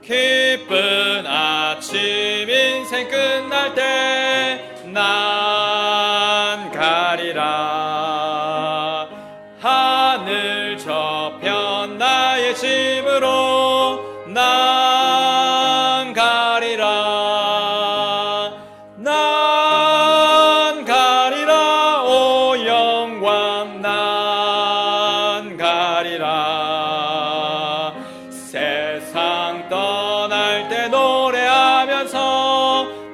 기쁜 아침 인생 끝날 때 난 가리라. 하늘 저편 나의 집으로 난 가리라. 난 가리라. 오 영광 난 가리라. 세상 떠날 때 노래하면서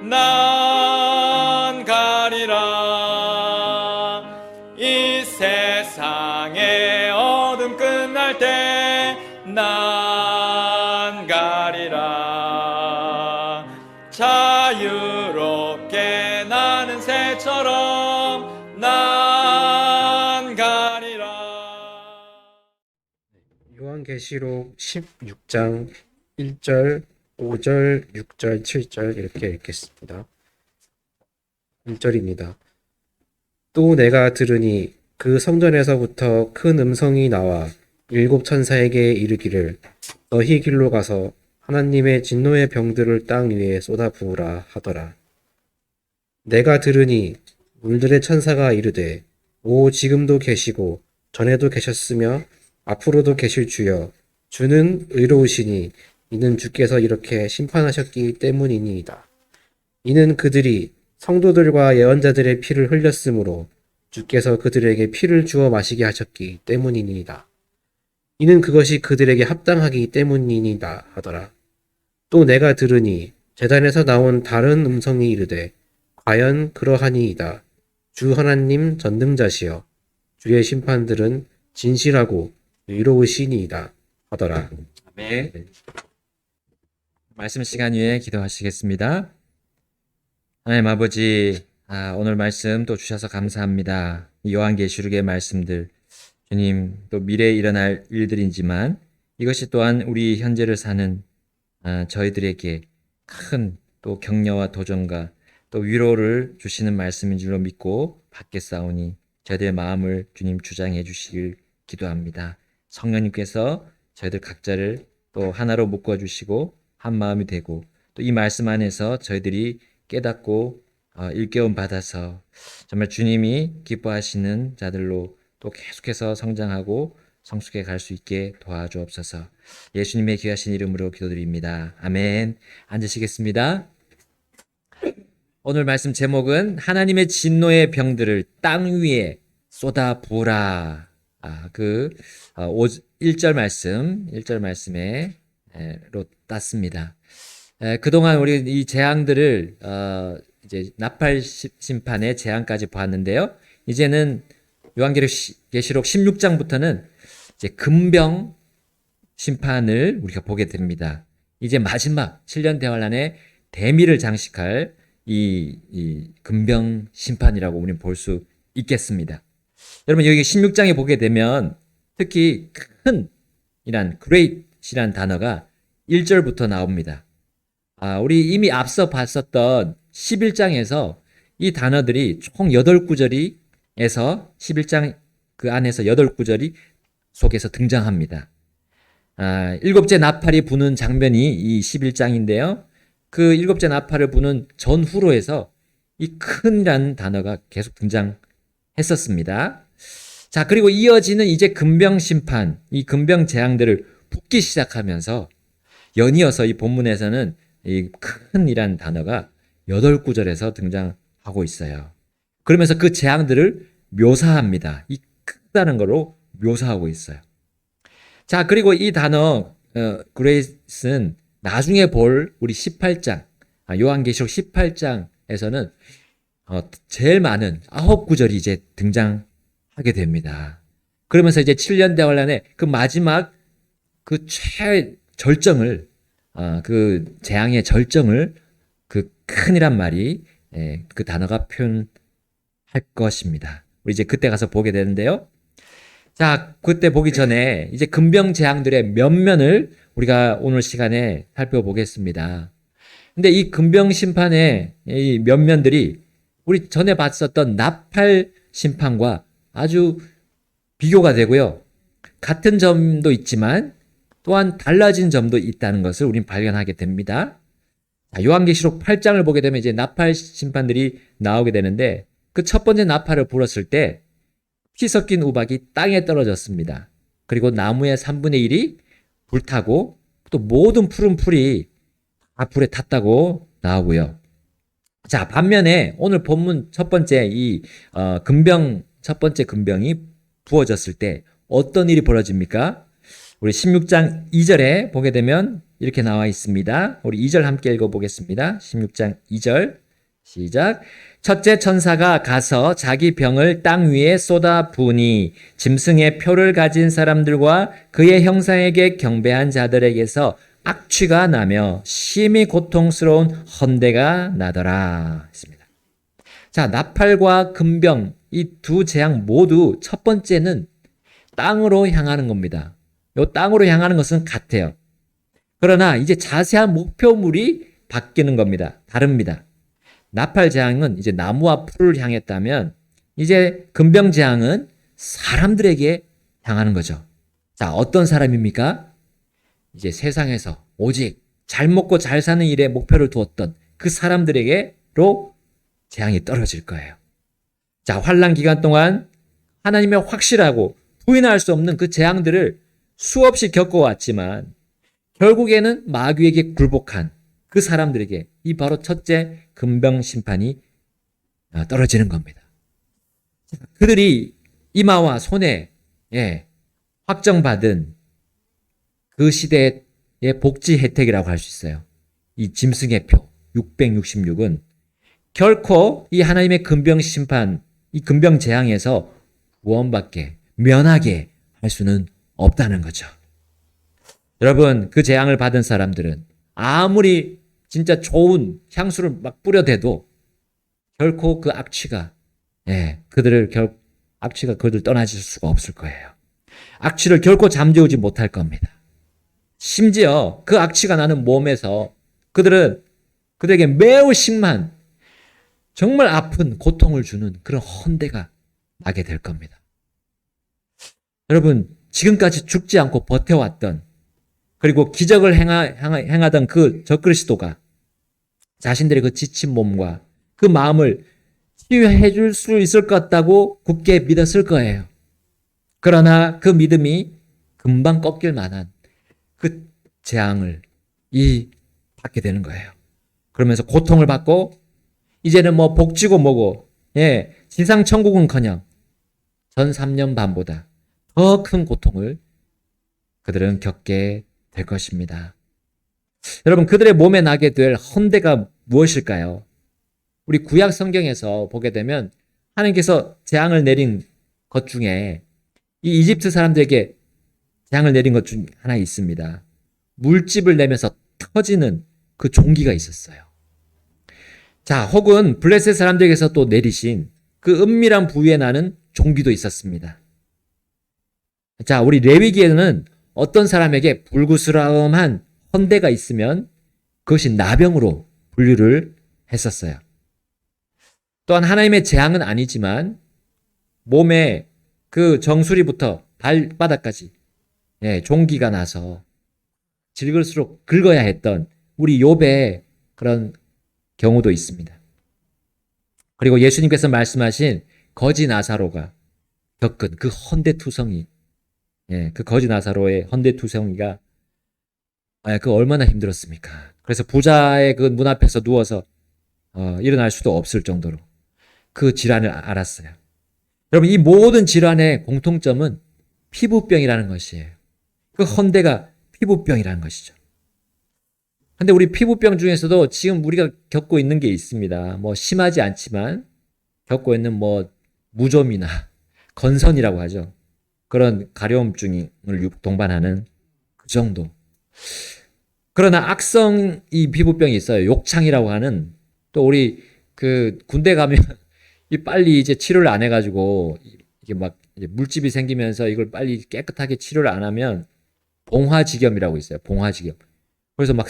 난 가리라. 이 세상의 어둠 끝날 때 난 가리라. 자유롭게 나는 새처럼 난 가리라. 요한계시록 16장 1절, 5절, 6절, 7절 이렇게 읽겠습니다. 1절입니다. 또 내가 들으니 그 성전에서부터 큰 음성이 나와 일곱 천사에게 이르기를 너희 길로 가서 하나님의 진노의 병들을 땅 위에 쏟아 부으라 하더라. 내가 들으니 물들의 천사가 이르되 오 지금도 계시고 전에도 계셨으며 앞으로도 계실 주여 주는 의로우시니 이는 주께서 이렇게 심판하셨기 때문이니이다. 이는 그들이 성도들과 예언자들의 피를 흘렸으므로 주께서 그들에게 피를 주어 마시게 하셨기 때문이니이다. 이는 그것이 그들에게 합당하기 때문이니이다 하더라. 또 내가 들으니 제단에서 나온 다른 음성이 이르되 과연 그러하니이다. 주 하나님 전능자시여 주의 심판들은 진실하고 의로우시니이다 하더라. 아멘. 말씀 시간 위에 기도하시겠습니다. 하나님 아버지, 오늘 말씀 또 주셔서 감사합니다. 이 요한계시록의 말씀들, 주님, 또 미래에 일어날 일들이지만 이것이 또한 우리 현재를 사는 저희들에게 큰 또 격려와 도전과 또 위로를 주시는 말씀인 줄로 믿고 받겠사오니 저희들의 마음을 주님 주장해 주시길 기도합니다. 성령님께서 저희들 각자를 또 하나로 묶어 주시고 한 마음이 되고 또 이 말씀 안에서 저희들이 깨닫고 일깨움 받아서 정말 주님이 기뻐하시는 자들로 또 계속해서 성장하고 성숙해 갈 수 있게 도와주옵소서. 예수님의 귀하신 이름으로 기도드립니다. 아멘. 앉으시겠습니다. 오늘 말씀 제목은 하나님의 진노의 병들을 땅 위에 쏟아 부으라. 1절 말씀으로 땄습니다. 그동안 우리 이 재앙들을 이제 나팔 심판의 재앙까지 보았는데요. 이제는 요한계시록 16장부터는 이제 금병 심판을 우리가 보게 됩니다. 이제 마지막 7년 대환란의 대미를 장식할 이 금병 심판이라고 우리는 볼 수 있겠습니다. 여러분 여기 16장에 보게 되면 특히 큰이란 great이란 단어가 1절부터 나옵니다. 우리 이미 앞서 봤었던 11장에서 이 단어들이 총 8구절에서 11장 그 안에서 8구절이 속에서 등장합니다. 일곱째 나팔이 부는 장면이 이 11장인데요. 그 일곱째 나팔을 부는 전후로 해서 이 큰이라는 단어가 계속 등장했었습니다. 자, 그리고 이어지는 이제 금병 심판, 이 금병 재앙들을 붓기 시작하면서 연이어서 이 본문에서는 이 큰이라는 단어가 8구절에서 등장하고 있어요. 그러면서 그 재앙들을 묘사합니다. 이 크다는 거로 묘사하고 있어요. 자, 그리고 이 단어 그레이스는 나중에 볼 우리 18장, 요한계시록 18장에서는 제일 많은 9구절이 이제 등장하게 됩니다. 그러면서 이제 7년 대환란의 그 마지막 그 절정을 그 재앙의 절정을 그 큰이란 말이 그 단어가 표현할 것입니다. 우리 이제 그때 가서 보게 되는데요. 자, 그때 보기 전에 이제 금병 재앙들의 면면을 우리가 오늘 시간에 살펴보겠습니다. 근데 이 금병 심판의 이 면면들이 우리 전에 봤었던 나팔 심판과 아주 비교가 되고요. 같은 점도 있지만 또한 달라진 점도 있다는 것을 우린 발견하게 됩니다. 자, 요한계시록 8장을 보게 되면 이제 나팔 심판들이 나오게 되는데 그 첫 번째 나팔을 불었을 때 피 섞인 우박이 땅에 떨어졌습니다. 그리고 나무의 3분의 1이 불타고 또 모든 푸른 풀이 다 불에 탔다고 나오고요. 자, 반면에 오늘 본문 첫 번째 첫 번째 금병이 부어졌을 때 어떤 일이 벌어집니까? 우리 16장 2절에 보게 되면 이렇게 나와 있습니다. 우리 2절 함께 읽어보겠습니다. 16장 2절 시작. 첫째 천사가 가서 자기 병을 땅 위에 쏟아 부으니 짐승의 표를 가진 사람들과 그의 형상에게 경배한 자들에게서 악취가 나며 심히 고통스러운 헌대가 나더라 했습니다. 자, 나팔과 금병 이 두 재앙 모두 첫 번째는 땅으로 향하는 겁니다. 이 땅으로 향하는 것은 같아요. 그러나 이제 자세한 목표물이 바뀌는 겁니다. 다릅니다. 나팔 재앙은 이제 나무와 풀을 향했다면 이제 금병 재앙은 사람들에게 향하는 거죠. 자, 어떤 사람입니까? 이제 세상에서 오직 잘 먹고 잘 사는 일에 목표를 두었던 그 사람들에게로 재앙이 떨어질 거예요. 자, 환난 기간 동안 하나님의 확실하고 부인할 수 없는 그 재앙들을 수없이 겪어왔지만 결국에는 마귀에게 굴복한 그 사람들에게 이 바로 첫째 금병 심판이 떨어지는 겁니다. 그들이 이마와 손에 확정받은 그 시대의 복지 혜택이라고 할 수 있어요. 이 짐승의 표 666은 결코 이 하나님의 금병 심판, 이 금병 재앙에서 구원받게, 면하게 할 수는 없다는 거죠. 여러분, 그 재앙을 받은 사람들은 아무리 진짜 좋은 향수를 막 뿌려대도 결코 그 악취가 그들 떠나질 수가 없을 거예요. 악취를 결코 잠재우지 못할 겁니다. 심지어 그 악취가 나는 몸에서 그들에게 매우 심한 정말 아픈 고통을 주는 그런 헌대가 나게 될 겁니다. 여러분, 지금까지 죽지 않고 버텨왔던 그리고 기적을 행하던 그 적그리스도가 자신들의 그 지친 몸과 그 마음을 치유해 줄 수 있을 것 같다고 굳게 믿었을 거예요. 그러나 그 믿음이 금방 꺾일 만한 그 재앙을 받게 되는 거예요. 그러면서 고통을 받고 이제는 뭐 복지고 뭐고 지상 천국은커녕 전 3년 반보다 더 큰 고통을 그들은 겪게 될 것입니다. 여러분, 그들의 몸에 나게 될 헌대가 무엇일까요? 우리 구약 성경에서 보게 되면 하나님께서 재앙을 내린 것 중에 이 이집트 사람들에게 재앙을 내린 것 중 하나 있습니다. 물집을 내면서 터지는 그 종기가 있었어요. 자, 혹은 블레셋 사람들에게서 또 내리신 그 은밀한 부위에 나는 종기도 있었습니다. 자, 우리 레위기에는 어떤 사람에게 불구스러움한 헌대가 있으면 그것이 나병으로 분류를 했었어요. 또한 하나님의 재앙은 아니지만 몸에 그 정수리부터 발바닥까지 종기가 나서 질글수록 긁어야 했던 우리 욥의 그런 경우도 있습니다. 그리고 예수님께서 말씀하신 거지 나사로가 겪은 그 헌대투성이, 그 거지 나사로의 헌대투성이가 그 얼마나 힘들었습니까? 그래서 부자의 그 문 앞에서 누워서 일어날 수도 없을 정도로 그 질환을 알았어요. 여러분, 이 모든 질환의 공통점은 피부병이라는 것이에요. 그 헌대가 피부병이라는 것이죠. 근데 우리 피부병 중에서도 지금 우리가 겪고 있는 게 있습니다. 뭐 심하지 않지만 겪고 있는 뭐 무좀이나 건선이라고 하죠. 그런 가려움증을 동반하는 그 정도. 그러나 악성 이 피부병이 있어요. 욕창이라고 하는, 또 우리 그 군대 가면 이 빨리 이제 치료를 안 해가지고 이게 막 이제 물집이 생기면서 이걸 빨리 깨끗하게 치료를 안 하면 봉화지겸이라고 있어요. 봉화지겸. 그래서 막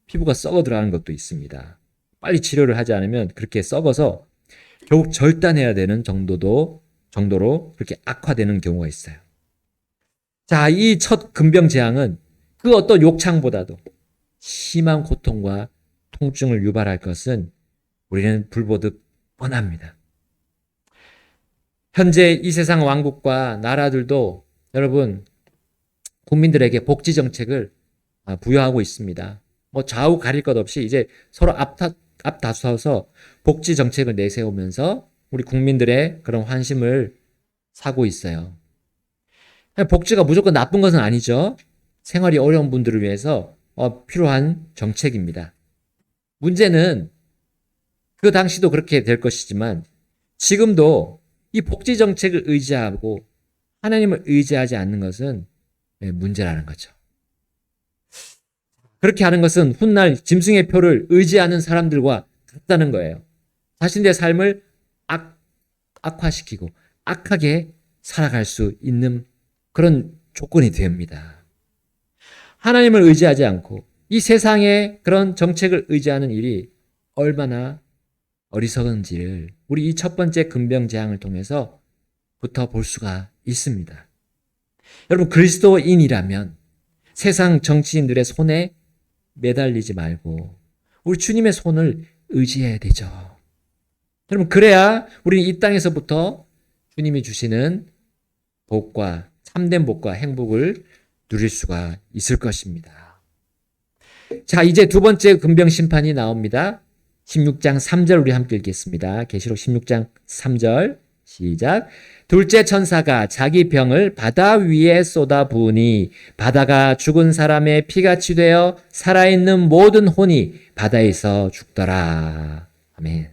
피부가 썩어 들어가는 것도 있습니다. 빨리 치료를 하지 않으면 그렇게 썩어서 결국 절단해야 되는 정도로 그렇게 악화되는 경우가 있어요. 자, 이 첫 근병재앙은 그 어떤 욕창보다도 심한 고통과 통증을 유발할 것은 우리는 불보듯 뻔합니다. 현재 이 세상 왕국과 나라들도 여러분 국민들에게 복지 정책을 부여하고 있습니다. 뭐 좌우 가릴 것 없이 이제 서로 앞다퉈서 복지 정책을 내세우면서 우리 국민들의 그런 환심을 사고 있어요. 복지가 무조건 나쁜 것은 아니죠. 생활이 어려운 분들을 위해서 필요한 정책입니다. 문제는 그 당시도 그렇게 될 것이지만 지금도 이 복지 정책을 의지하고 하나님을 의지하지 않는 것은 문제라는 거죠. 그렇게 하는 것은 훗날 짐승의 표를 의지하는 사람들과 같다는 거예요. 자신의 삶을 악화시키고 악하게 살아갈 수 있는 그런 조건이 됩니다. 하나님을 의지하지 않고 이 세상의 그런 정책을 의지하는 일이 얼마나 어리석은지를 우리 이 첫 번째 근병재앙을 통해서부터 볼 수가 있습니다. 여러분, 그리스도인이라면 세상 정치인들의 손에 매달리지 말고 우리 주님의 손을 의지해야 되죠. 여러분, 그래야 우리는 이 땅에서부터 주님이 주시는 복과 참된 복과 행복을 누릴 수가 있을 것입니다. 자, 이제 두 번째 근병 심판이 나옵니다. 16장 3절 우리 함께 읽겠습니다. 계시록 16장 3절 시작. 둘째 천사가 자기 병을 바다 위에 쏟아 부으니 바다가 죽은 사람의 피같이 되어 살아있는 모든 혼이 바다에서 죽더라. 아멘.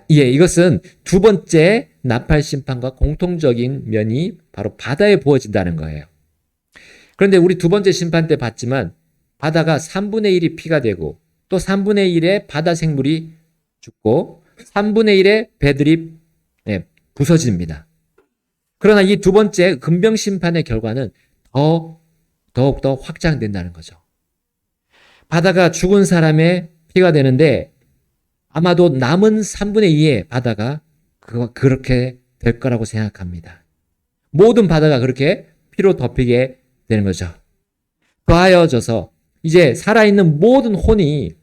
이것은 두 번째 나팔 심판과 공통적인 면이 바로 바다에 부어진다는 거예요. 그런데 우리 두 번째 심판 때 봤지만 바다가 3분의 1이 피가 되고 또 3분의 1의 바다 생물이 죽고 3분의 1의 배들이 부서집니다. 그러나 이 두 번째 근병 심판의 결과는 더욱더 확장된다는 거죠. 바다가 죽은 사람의 피가 되는데 아마도 남은 3분의 2의 바다가 그렇게 될 거라고 생각합니다. 모든 바다가 그렇게 피로 덮이게 되는 거죠. 더하여져서 이제 살아있는 모든 혼이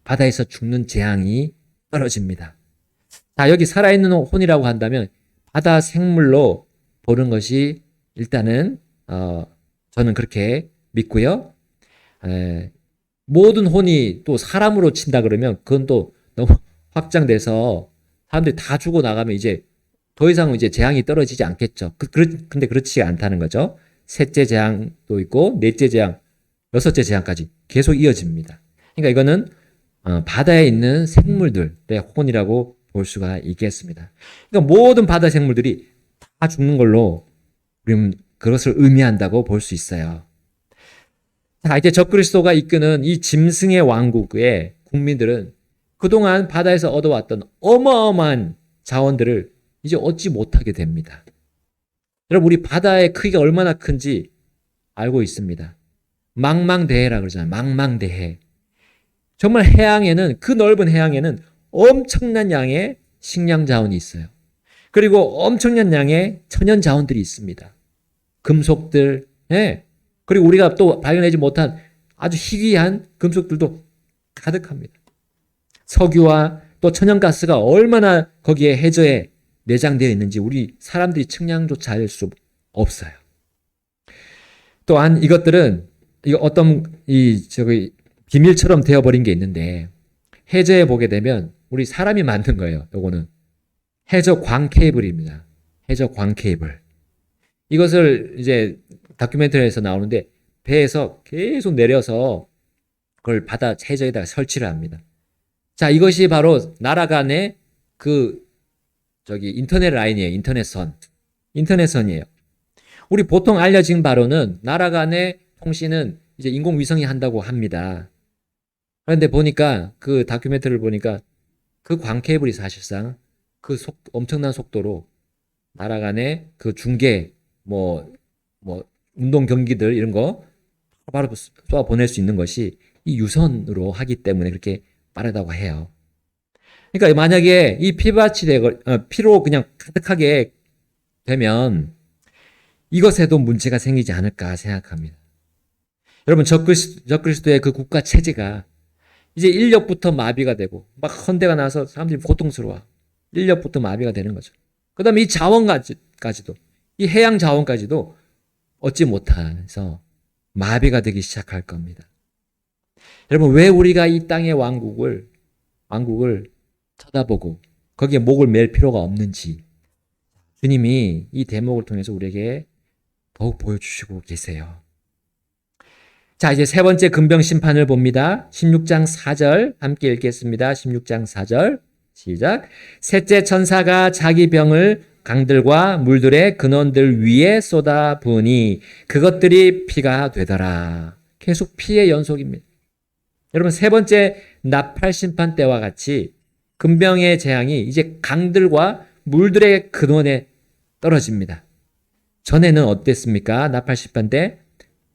바다에서 죽는 재앙이 떨어집니다. 자, 여기 살아있는 혼이라고 한다면 바다 생물로 보는 것이 일단은 저는 그렇게 믿고요. 모든 혼이 또 사람으로 친다 그러면 그건 또 너무 확장돼서 사람들이 다 죽어 나가면 이제 더 이상 이제 재앙이 떨어지지 않겠죠. 근데 그렇지 않다는 거죠. 셋째 재앙도 있고 넷째 재앙, 여섯째 재앙까지 계속 이어집니다. 그러니까 이거는 바다에 있는 생물들의 혼이라고 볼 수가 있겠습니다. 그러니까 모든 바다 생물들이 다 죽는 걸로 우리는 그것을 의미한다고 볼 수 있어요. 자, 이제 적그리스도가 이끄는 이 짐승의 왕국의 국민들은 그동안 바다에서 얻어왔던 어마어마한 자원들을 이제 얻지 못하게 됩니다. 여러분, 우리 바다의 크기가 얼마나 큰지 알고 있습니다. 망망대해라 그러잖아요. 망망대해. 정말 해양에는, 그 넓은 해양에는 엄청난 양의 식량 자원이 있어요. 그리고 엄청난 양의 천연 자원들이 있습니다. 금속들, 그리고 우리가 또 발견하지 못한 아주 희귀한 금속들도 가득합니다. 석유와 또 천연가스가 얼마나 거기에 해저에 내장되어 있는지 우리 사람들이 측량조차 알 수 없어요. 또한 이것들은 비밀처럼 되어버린 게 있는데 해저에 보게 되면 우리 사람이 만든 거예요. 요거는 해저 광 케이블입니다. 해저 광 케이블. 이것을 이제 다큐멘터리에서 나오는데 배에서 계속 내려서 그걸 바다 해저에다가 설치를 합니다. 자, 이것이 바로 나라 간의 인터넷 라인이에요. 인터넷선이에요. 우리 보통 알려진 바로는 나라 간의 통신은 이제 인공위성이 한다고 합니다. 그런데 보니까 그 다큐멘터리를 보니까 그 광케이블이 사실상 엄청난 속도로 나라 간의 그 중계 운동 경기들 이런 거 바로 쏘아 보낼 수 있는 것이 이 유선으로 하기 때문에 그렇게 빠르다고 해요. 그러니까 만약에 이 피로 그냥 가득하게 되면 이것에도 문제가 생기지 않을까 생각합니다. 여러분, 적그리스도의 그 국가 체제가 이제 인력부터 마비가 되고 막 헌대가 나서 사람들이 고통스러워. 인력부터 마비가 되는 거죠. 그 다음에 이 자원까지도, 이 해양 자원까지도 얻지 못해서 마비가 되기 시작할 겁니다. 여러분, 왜 우리가 이 땅의 왕국을 쳐다보고 거기에 목을 맬 필요가 없는지 주님이 이 대목을 통해서 우리에게 더욱 보여주시고 계세요. 자, 이제 세 번째 금병 심판을 봅니다. 16장 4절 함께 읽겠습니다. 16장 4절 시작. 셋째 천사가 자기 병을 강들과 물들의 근원들 위에 쏟아 부으니 그것들이 피가 되더라. 계속 피의 연속입니다. 여러분, 세 번째 나팔 심판 때와 같이 금병의 재앙이 이제 강들과 물들의 근원에 떨어집니다. 전에는 어땠습니까? 나팔 심판 때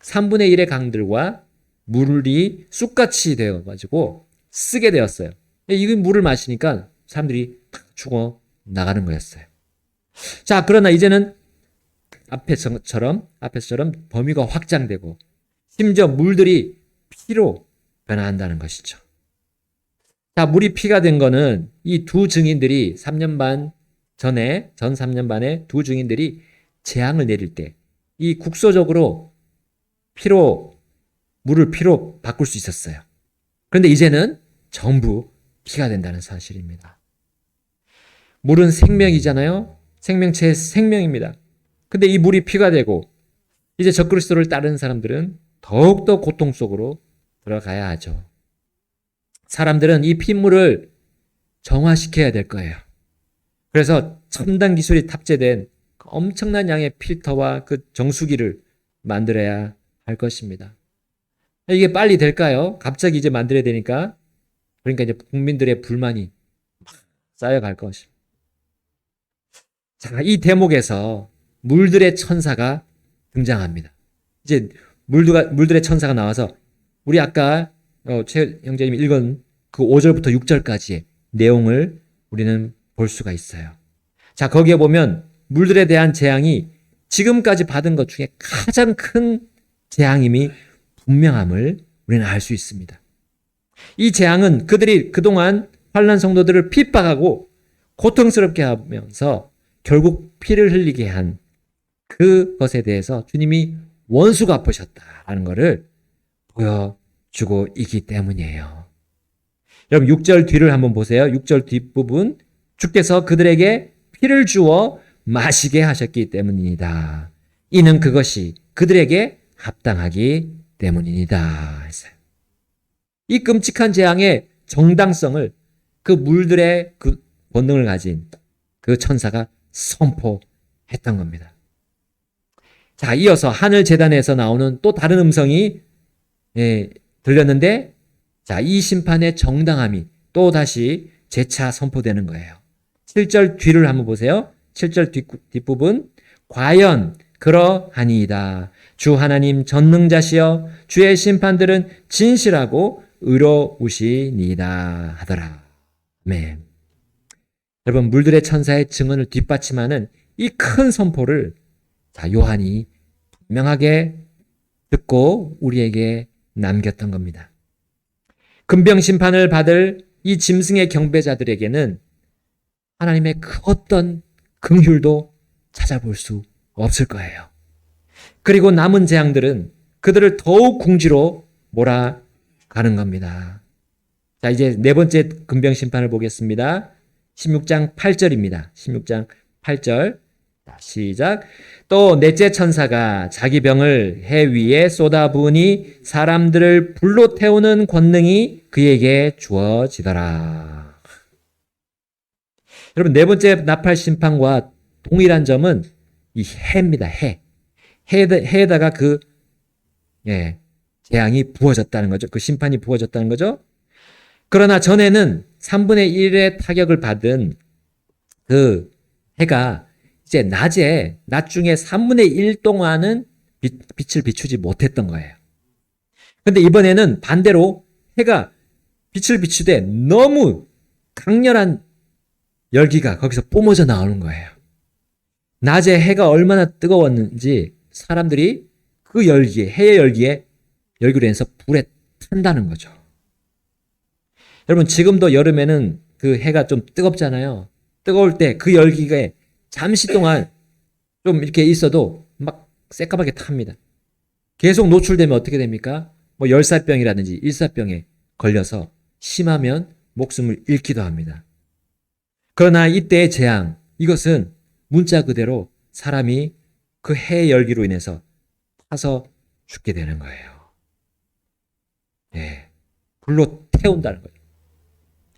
3분의 1의 강들과 물이 쑥같이 되어가지고 쓰게 되었어요. 이 물을 마시니까 사람들이 죽어 나가는 거였어요. 자, 그러나 이제는 앞에서처럼 범위가 확장되고 심지어 물들이 피로 변화한다는 것이죠. 자, 물이 피가 된 거는 이 두 증인들이 3년 반 전에, 전 3년 반에 두 증인들이 재앙을 내릴 때 이 국소적으로 물을 피로 바꿀 수 있었어요. 그런데 이제는 전부 피가 된다는 사실입니다. 물은 생명이잖아요. 생명체의 생명입니다. 근데 이 물이 피가 되고 이제 적그리스도를 따르는 사람들은 더욱더 고통 속으로 들어가야 하죠. 사람들은 이 핏물을 정화시켜야 될 거예요. 그래서 첨단 기술이 탑재된 엄청난 양의 필터와 그 정수기를 만들어야 할 것입니다. 이게 빨리 될까요? 갑자기 이제 만들어야 되니까. 그러니까 이제 국민들의 불만이 쌓여갈 것입니다. 자, 이 대목에서 물들의 천사가 등장합니다. 이제 물들의 천사가 나와서 우리 아까 최 형제님이 읽은 그 5절부터 6절까지의 내용을 우리는 볼 수가 있어요. 자, 거기에 보면 물들에 대한 재앙이 지금까지 받은 것 중에 가장 큰 재앙임이 분명함을 우리는 알 수 있습니다. 이 재앙은 그들이 그동안 환난 성도들을 핍박하고 고통스럽게 하면서 결국 피를 흘리게 한 그것에 대해서 주님이 원수 갚으셨다는 것을 보여주고 있기 때문이에요. 여러분 6절 뒤를 한번 보세요. 6절 뒷부분 주께서 그들에게 피를 주어 마시게 하셨기 때문이다. 이는 그것이 그들에게 합당하기 때문이다 했어요. 이 끔찍한 재앙의 정당성을 그 물들의 그 본능을 가진 그 천사가 선포했던 겁니다. 자, 이어서 하늘 제단에서 나오는 또 다른 음성이 들렸는데, 자, 이 심판의 정당함이 또 다시 재차 선포되는 거예요. 7절 뒤를 한번 보세요. 7절 뒷부분. 과연 그러하니이다. 주 하나님 전능자시여 주의 심판들은 진실하고 의로우시니이다 하더라. 아멘. 여러분, 물들의 천사의 증언을 뒷받침하는 이 큰 선포를 자, 요한이 분명하게 듣고 우리에게 남겼던 겁니다. 금병 심판을 받을 이 짐승의 경배자들에게는 하나님의 그 어떤 긍휼도 찾아볼 수 없을 거예요. 그리고 남은 재앙들은 그들을 더욱 궁지로 몰아가는 겁니다. 자, 이제 네 번째 금병 심판을 보겠습니다. 16장 8절입니다. 16장 8절. 시작. 또 넷째 천사가 자기 병을 해 위에 쏟아부으니 사람들을 불로 태우는 권능이 그에게 주어지더라. 여러분, 네 번째 나팔 심판과 동일한 점은 이 해입니다. 해에다가 그 재앙이 부어졌다는 거죠. 그 심판이 부어졌다는 거죠. 그러나 전에는 3분의 1의 타격을 받은 그 해가 이제 낮 중에 3분의 1 동안은 빛을 비추지 못했던 거예요. 근데 이번에는 반대로 해가 빛을 비추되 너무 강렬한 열기가 거기서 뿜어져 나오는 거예요. 낮에 해가 얼마나 뜨거웠는지 사람들이 그 열기에, 해의 열기에 열기로 인해서 불에 탄다는 거죠. 여러분, 지금도 여름에는 그 해가 좀 뜨겁잖아요. 뜨거울 때 그 열기가 잠시 동안 좀 이렇게 있어도 막 새까맣게 탑니다. 계속 노출되면 어떻게 됩니까? 뭐 열사병이라든지 일사병에 걸려서 심하면 목숨을 잃기도 합니다. 그러나 이때의 재앙, 이것은 문자 그대로 사람이 그 해의 열기로 인해서 타서 죽게 되는 거예요. 예, 불로 태운다는 거예요.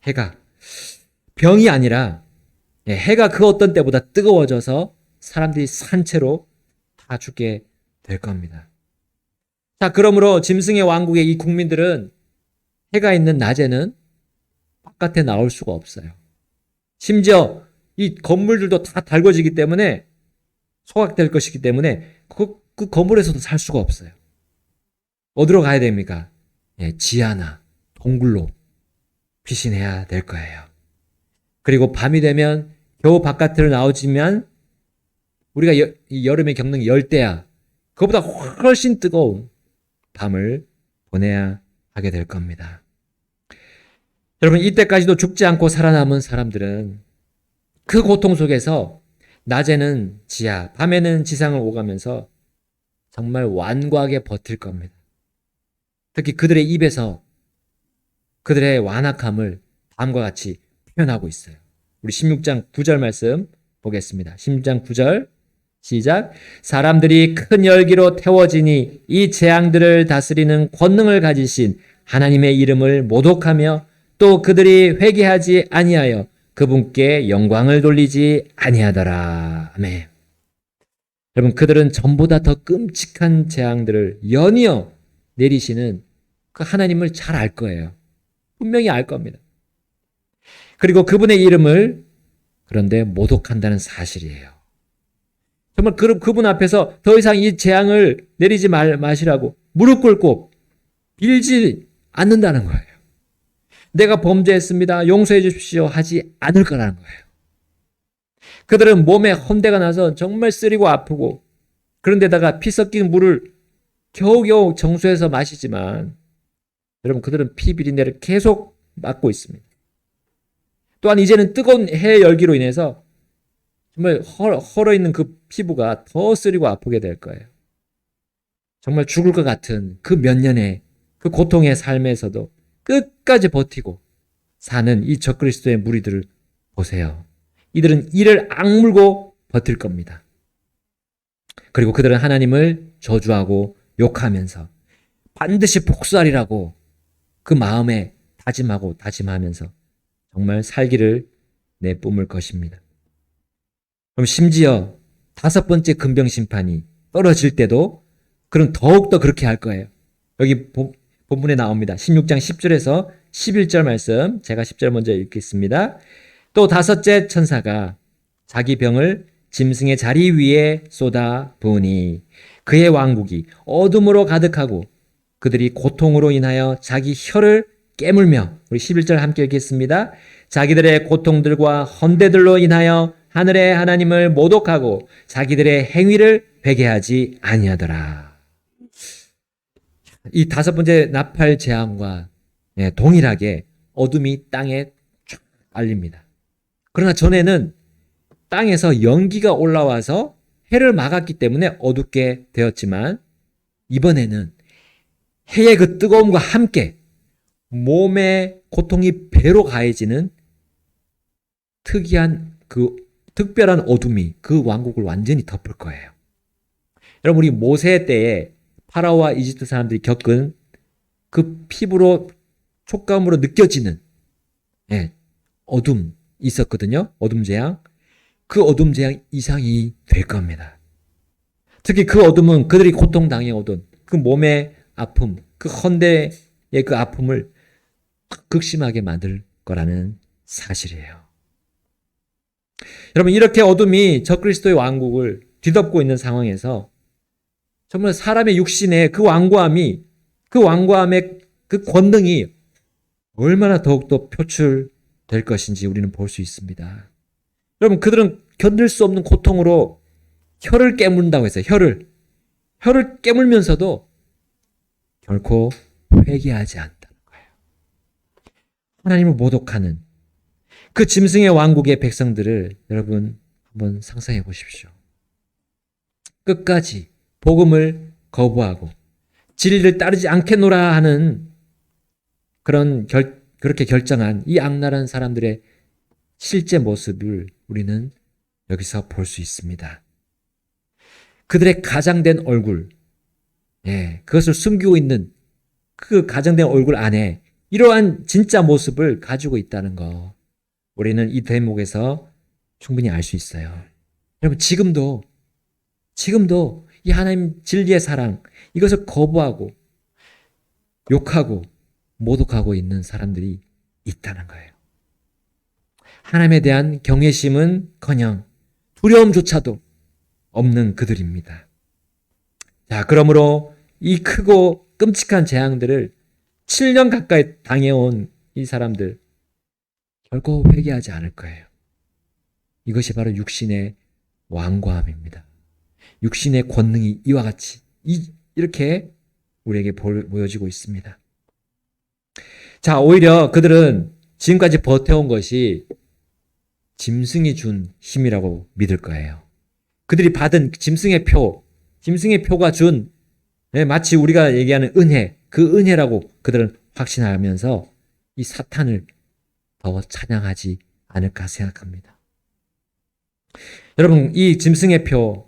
해가 병이 아니라 해가 그 어떤 때보다 뜨거워져서 사람들이 산채로 다 죽게 될 겁니다. 자, 그러므로 짐승의 왕국의 이 국민들은 해가 있는 낮에는 바깥에 나올 수가 없어요. 심지어 이 건물들도 다 달궈지기 때문에 소각될 것이기 때문에 그 건물에서도 살 수가 없어요. 어디로 가야 됩니까? 지하나 동굴로 피신해야 될 거예요. 그리고 밤이 되면 겨우 바깥으로 나오지만 우리가 여름에 겪는 열대야, 그것보다 훨씬 뜨거운 밤을 보내야 하게 될 겁니다. 여러분, 이때까지도 죽지 않고 살아남은 사람들은 그 고통 속에서 낮에는 지하, 밤에는 지상을 오가면서 정말 완고하게 버틸 겁니다. 특히 그들의 입에서 그들의 완악함을 다음과 같이 표현하고 있어요. 우리 16장 9절 말씀 보겠습니다. 16장 9절 시작. 사람들이 큰 열기로 태워지니 이 재앙들을 다스리는 권능을 가지신 하나님의 이름을 모독하며 또 그들이 회개하지 아니하여 그분께 영광을 돌리지 아니하더라. 아멘. 여러분, 그들은 전보다 더 끔찍한 재앙들을 연이어 내리시는 그 하나님을 잘 알 거예요. 분명히 알 겁니다. 그리고 그분의 이름을 그런데 모독한다는 사실이에요. 정말 그분 앞에서 더 이상 이 재앙을 내리지 마시라고 무릎 꿇고 빌지 않는다는 거예요. 내가 범죄했습니다, 용서해 주십시오 하지 않을 거라는 거예요. 그들은 몸에 헌대가 나서 정말 쓰리고 아프고, 그런데다가 피 섞인 물을 겨우겨우 정수해서 마시지만 여러분, 그들은 피 비린내를 계속 맡고 있습니다. 또한 이제는 뜨거운 해의 열기로 인해서 정말 헐어있는 그 피부가 더 쓰리고 아프게 될 거예요. 정말 죽을 것 같은 그 몇 년의 그 고통의 삶에서도 끝까지 버티고 사는 이 적그리스도의 무리들을 보세요. 이들은 이를 악물고 버틸 겁니다. 그리고 그들은 하나님을 저주하고 욕하면서 반드시 복수하리라고 그 마음에 다짐하면서 정말 살기를 내뿜을 것입니다. 그럼 심지어 5번째 금병심판이 떨어질 때도 그럼 더욱더 그렇게 할 거예요. 여기 본문에 나옵니다. 16장 10절에서 11절 말씀, 제가 10절 먼저 읽겠습니다. 또 5째 천사가 자기 병을 짐승의 자리 위에 쏟아 부으니 그의 왕국이 어둠으로 가득하고 그들이 고통으로 인하여 자기 혀를 깨물며, 우리 11절 함께 읽겠습니다. 자기들의 고통들과 헌대들로 인하여 하늘의 하나님을 모독하고 자기들의 행위를 회개하지 아니하더라. 이 5번째 나팔 재앙과 동일하게 어둠이 땅에 쫙 깔립니다. 그러나 전에는 땅에서 연기가 올라와서 해를 막았기 때문에 어둡게 되었지만 이번에는 해의 그 뜨거움과 함께 몸의 고통이 배로 가해지는 특별한 어둠이 그 왕국을 완전히 덮을 거예요. 여러분, 우리 모세 때에 파라오와 이집트 사람들이 겪은 그 피부로 촉감으로 느껴지는 어둠 있었거든요. 어둠 재앙. 그 어둠 재앙 이상이 될 겁니다. 특히 그 어둠은 그들이 고통당해 오던 그 몸의 아픔, 그 헌대의 그 아픔을 극심하게 만들 거라는 사실이에요. 여러분, 이렇게 어둠이 적그리스도의 왕국을 뒤덮고 있는 상황에서 정말 사람의 육신의 그 완고함의 그 권능이 얼마나 더욱더 표출될 것인지 우리는 볼 수 있습니다. 여러분, 그들은 견딜 수 없는 고통으로 혀를 깨문다고 했어요. 혀를 깨물면서도 결코 회개하지 않는다는 거예요. 하나님을 모독하는 그 짐승의 왕국의 백성들을 여러분 한번 상상해 보십시오. 끝까지 복음을 거부하고 진리를 따르지 않겠노라 하는 그렇게 결정한 이 악랄한 사람들의 실제 모습을 우리는 여기서 볼 수 있습니다. 그들의 가장된 얼굴, 그것을 숨기고 있는 그 가장된 얼굴 안에 이러한 진짜 모습을 가지고 있다는 거, 우리는 이 대목에서 충분히 알 수 있어요. 여러분, 지금도 이 하나님 진리의 사랑, 이것을 거부하고 욕하고 모독하고 있는 사람들이 있다는 거예요. 하나님에 대한 경외심은커녕 두려움조차도 없는 그들입니다. 자, 그러므로 이 크고 끔찍한 재앙들을 7년 가까이 당해온 이 사람들 결코 회개하지 않을 거예요. 이것이 바로 육신의 완고함입니다. 육신의 권능이 이와 같이 이렇게 우리에게 보여지고 있습니다. 자, 오히려 그들은 지금까지 버텨온 것이 짐승이 준 힘이라고 믿을 거예요. 그들이 받은 짐승의 표가 준 마치 우리가 얘기하는 은혜, 그 은혜라고 그들은 확신하면서 이 사탄을 더 찬양하지 않을까 생각합니다. 여러분, 이 짐승의 표,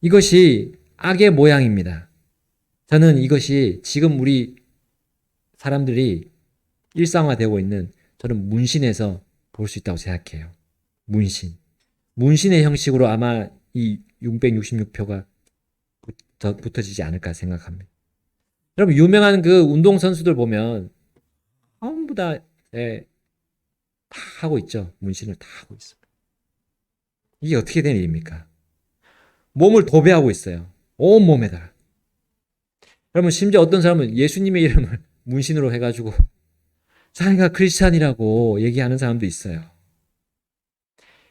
이것이 악의 모양입니다. 저는 이것이 지금 우리 사람들이 일상화되고 있는 저는 문신에서 볼 수 있다고 생각해요. 문신의 형식으로 아마 이 666표가 붙어지지 않을까 생각합니다. 여러분, 유명한 그 운동선수들 보면 전부 다 하고 있죠. 문신을 다 하고 있어요. 이게 어떻게 된 일입니까? 몸을 도배하고 있어요. 온 몸에다가. 여러분, 심지어 어떤 사람은 예수님의 이름을 문신으로 해가지고 자기가 크리스찬이라고 얘기하는 사람도 있어요.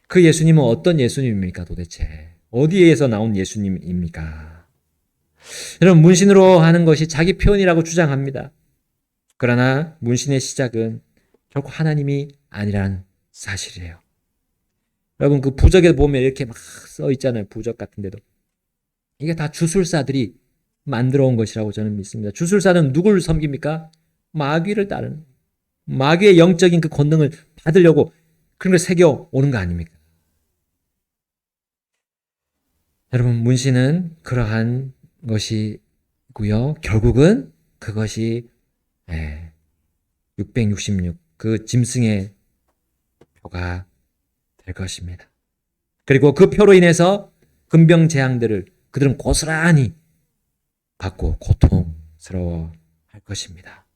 그 예수님은 어떤 예수님입니까 도대체? 어디에서 나온 예수님입니까? 여러분, 문신으로 하는 것이 자기 표현이라고 주장합니다. 그러나 문신의 시작은 결코 하나님이 아니라는 사실이에요. 여러분, 그 부적에 보면 이렇게 막 써 있잖아요. 부적 같은 데도. 이게 다 주술사들이 만들어 온 것이라고 저는 믿습니다. 주술사는 누구를 섬깁니까? 마귀를 따르는, 마귀의 영적인 그 권능을 받으려고 그런 걸 새겨 오는 거 아닙니까? 여러분, 문신은 그러한 것이고요. 결국은 그것이 666, 그 짐승의 표가 될 것입니다. 그리고 그 표로 인해서 근병 재앙들을 그들은 고스란히 받고 고통스러워 할 것입니다.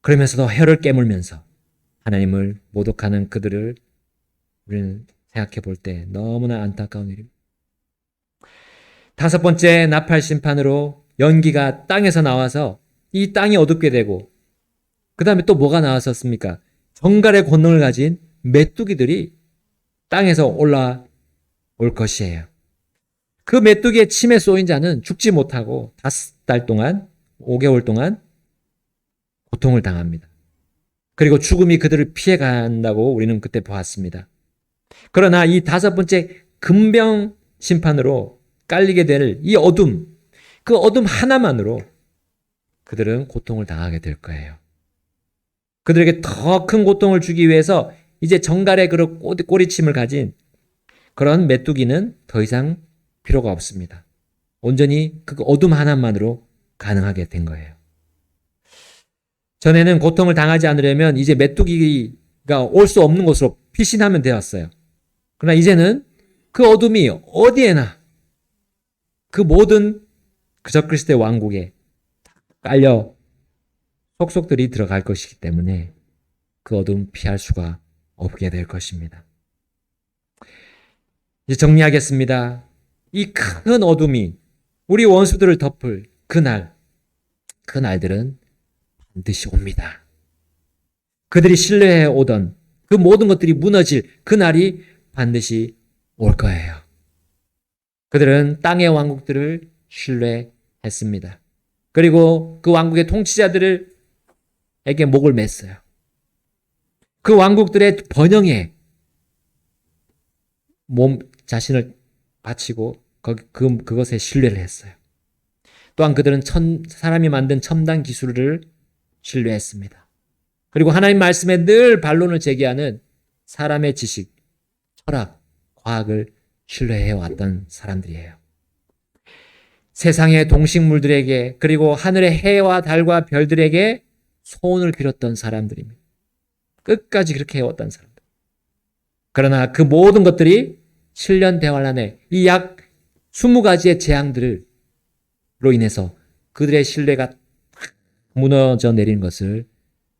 그러면서도 혀를 깨물면서 하나님을 모독하는 그들을 우리는 생각해 볼 때 너무나 안타까운 일입니다. 5번째 나팔 심판으로 연기가 땅에서 나와서 이 땅이 어둡게 되고, 그 다음에 또 뭐가 나왔었습니까? 정갈의 권능을 가진 메뚜기들이 땅에서 올라올 것이에요. 그 메뚜기의 침에 쏘인 자는 죽지 못하고 5달 동안, 5개월 동안 고통을 당합니다. 그리고 죽음이 그들을 피해간다고 우리는 그때 보았습니다. 그러나 이 5번째 금병 심판으로 깔리게 될 이 어둠, 그 어둠 하나만으로 그들은 고통을 당하게 될 거예요. 그들에게 더 큰 고통을 주기 위해서 이제 정갈의 그런 꼬리침을 가진 그런 메뚜기는 더 이상 필요가 없습니다. 온전히 그 어둠 하나만으로 가능하게 된 거예요. 전에는 고통을 당하지 않으려면 이제 메뚜기가 올 수 없는 곳으로 피신하면 되었어요. 그러나 이제는 그 어둠이 어디에나 그 모든 적그리스도의 왕국에 깔려 속속들이 들어갈 것이기 때문에 그 어둠 피할 수가 없게 될 것입니다. 이제 정리하겠습니다. 이 큰 어둠이 우리 원수들을 덮을 그날들은 반드시 옵니다. 그들이 신뢰해 오던 그 모든 것들이 무너질 그날이 반드시 올 거예요. 그들은 땅의 왕국들을 신뢰했습니다. 그리고 그 왕국의 통치자들에게 목을 맸어요. 그 왕국들의 번영에 자신을 바치고 그것에 신뢰를 했어요. 또한 그들은 사람이 만든 첨단 기술을 신뢰했습니다. 그리고 하나님 말씀에 늘 반론을 제기하는 사람의 지식, 철학, 과학을 신뢰해왔던 사람들이에요. 세상의 동식물들에게 그리고 하늘의 해와 달과 별들에게 소원을 빌었던 사람들입니다. 끝까지 그렇게 해왔던 사람들. 그러나 그 모든 것들이 7년 대환 안에 이 약 20가지의 재앙들로 인해서 그들의 신뢰가 무너져 내린 것을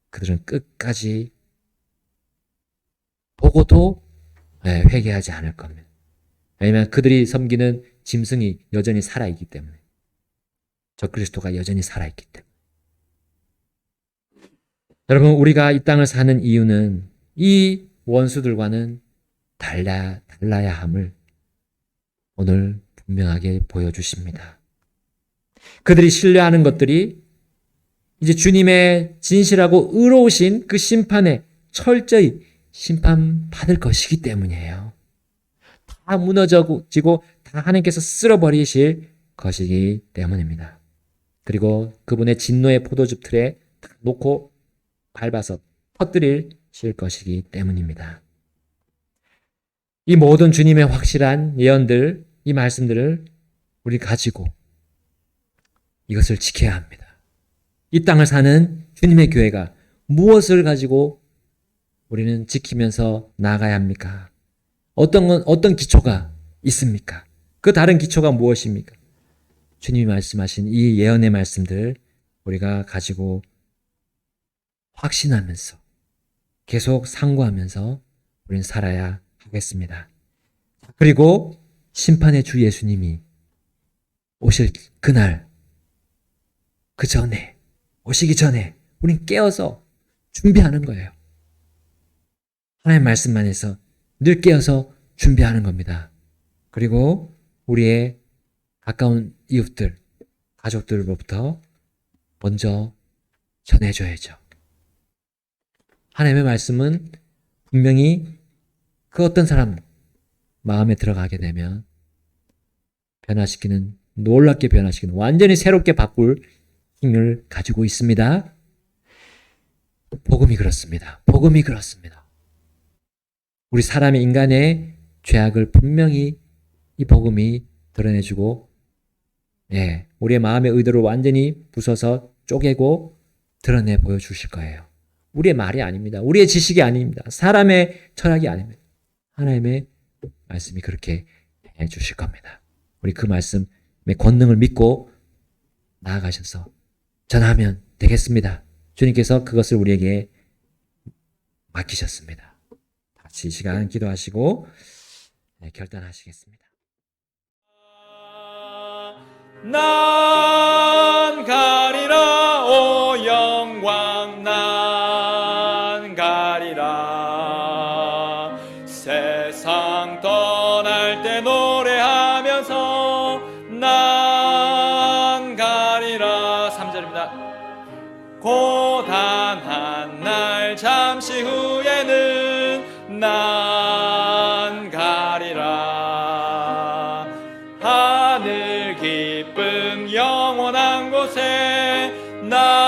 그들은 끝까지 보고도 회개하지 않을 겁니다. 왜냐하면 그들이 섬기는 짐승이 여전히 살아있기 때문에, 적그리스도가 여전히 살아있기 때문에. 여러분, 우리가 이 땅을 사는 이유는 이 원수들과는 달라야 함을 오늘 분명하게 보여주십니다. 그들이 신뢰하는 것들이 이제 주님의 진실하고 의로우신 그 심판에 철저히 심판받을 것이기 때문이에요. 다 무너지고 다 하나님께서 쓸어버리실 것이기 때문입니다. 그리고 그분의 진노의 포도즙 틀에 놓고 밟아서 터뜨리실 것이기 때문입니다. 이 모든 주님의 확실한 예언들, 이 말씀들을 우리 가지고 이것을 지켜야 합니다. 이 땅을 사는 주님의 교회가 무엇을 가지고 우리는 지키면서 나아가야 합니까? 어떤 기초가 있습니까? 그 다른 기초가 무엇입니까? 주님이 말씀하신 이 예언의 말씀들 우리가 가지고 확신하면서 계속 상고하면서 우리는 살아야 하겠습니다. 그리고 심판의 주 예수님이 오실 그날, 오시기 전에 우린 깨어서 준비하는 거예요. 하나님의 말씀만 해서 늘 깨어서 준비하는 겁니다. 그리고 우리의 가까운 이웃들, 가족들로부터 먼저 전해줘야죠. 하나님의 말씀은 분명히 그 어떤 사람 마음에 들어가게 되면 놀랍게 변화시키는, 완전히 새롭게 바꿀 힘을 가지고 있습니다. 복음이 그렇습니다. 우리 사람의 인간의 죄악을 분명히 이 복음이 드러내주고, 우리의 마음의 의도를 완전히 부숴서 쪼개고 드러내 보여주실 거예요. 우리의 말이 아닙니다. 우리의 지식이 아닙니다. 사람의 철학이 아닙니다. 하나님의 말씀이 그렇게 해주실 겁니다. 우리 그 말씀의 권능을 믿고 나아가셔서 전하면 되겠습니다. 주님께서 그것을 우리에게 맡기셨습니다. 같이 이 시간 기도하시고 결단하시겠습니다. 난 가리라 오 영광 난 가리라 세상 떠날 때 노래하면서 난 가리라 3절입니다. 고단한 날 잠시 후에는 난 가리라 하늘 기쁨 영원한 곳에 나